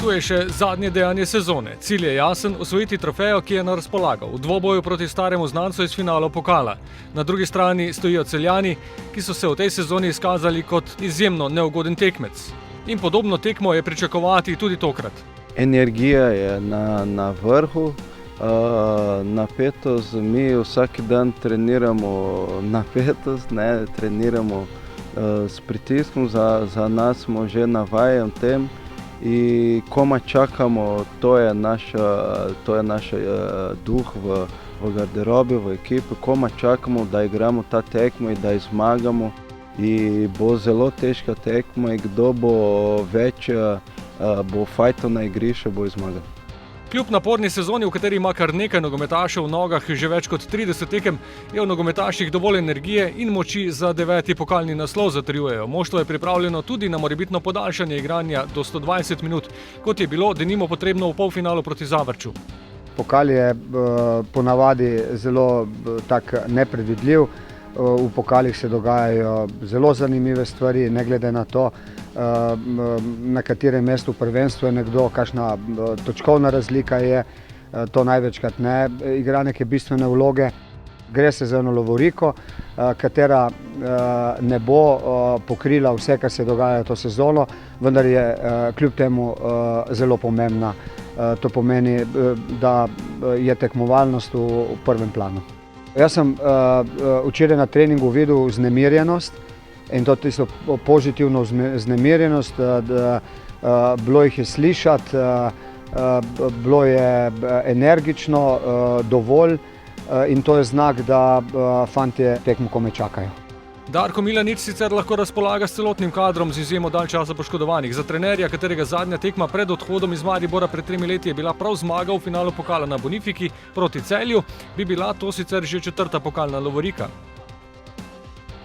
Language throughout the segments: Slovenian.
Tu je še zadnje dejanje sezone. Cilj je jasen, osvojiti trofejo, ki je na razpolago, v dvoboju proti staremu znancu iz finala pokala. Na drugi strani stojijo Celjani, ki so se v tej sezoni izkazali kot izjemno neugoden tekmec. In podobno tekmo je pričakovati tudi tokrat. Energija je na vrhu, napetost, mi vsak dan treniramo napetost, treniramo s pritiskom, za nas smo že navajeni tem in komaj čakamo, to je naš duh v garderobi, v ekipi, komaj čakamo, da igramo ta tekmo in da jo zmagamo. In bo zelo težka tekma in kdo bo več bo fajtal na igrišču, bo zmagal. Kljub naporni sezoni, v kateri ima kar nekaj nogometašev v nogah že več kot 30 tekem, je v nogometaših dovolj energije in moči za 9. pokalni naslov, zatrjujejo. Moštvo je pripravljeno tudi na morebitno podaljšanje igranja do 120 minut, kot je bilo denimo potrebno v polfinalu proti Zavrču. Pokal je ponavadi zelo tak nepredvidljiv. V pokalih se dogajajo zelo zanimive stvari, ne glede na to, na katerem mestu v prvenstvu je nekdo, kakšna točkovna razlika je, to največkrat ne igra neke bistvene vloge. Gre se za eno lovoriko, katera ne bo pokrila vse, kar se dogaja to sezono, vendar je kljub temu zelo pomembna. To pomeni, da je tekmovalnost v prvem planu. Jaz sem včeraj na treningu videl vznemirjenost in to tisto pozitivno vznemirjenost, da bilo jih je slišati, bilo je energično, dovolj in to je znak, da fantje tekmo komaj čakajo. Darko Milanič sicer lahko razpolaga s celotnim kadrom z izjemo dalj časa poškodovanih. Za trenerja, katerega zadnja tekma pred odhodom iz Maribora pred 3 leti je bila prav zmaga v finalu pokala na Bonifiki proti Celju, bi bila to sicer že 4. pokalna lovorika.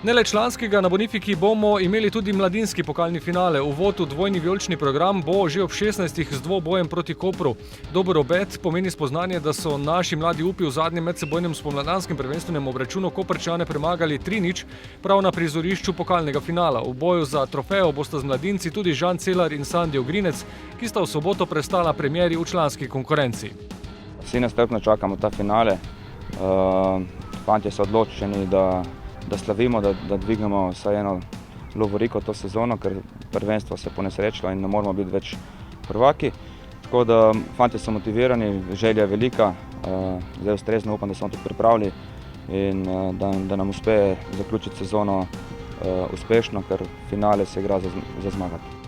Ne le članskega, na Bonifiki bomo imeli tudi mladinski pokalni finale. Uvod v dvojni vijolični program bo že ob 16. z dvobojem proti Kopru. Dober obet pomeni spoznanje, da so naši mladi upi v zadnjem medsebojnem spomladanskem prvenstvenem obračunu Koprčane premagali 3:0 prav na prizorišču pokalnega finala. V boju za trofejo bosta z mladinci tudi Žan Celar in Sandi Ogrinec, ki sta v soboto prestala premieri v članski konkurenci. Vsi nestrpno čakamo ta finale. Fantje so odločeni, da slavimo, da dvignemo vsaj eno lovoriko to sezono, ker prvenstvo se ponesrečilo in ne moramo biti več prvaki. Tako da fantje so motivirani, želja je velika, zdaj ustrezno upam, da smo tudi pripravili in da nam uspe zaključiti sezono uspešno, ker finale se igra za zmagati.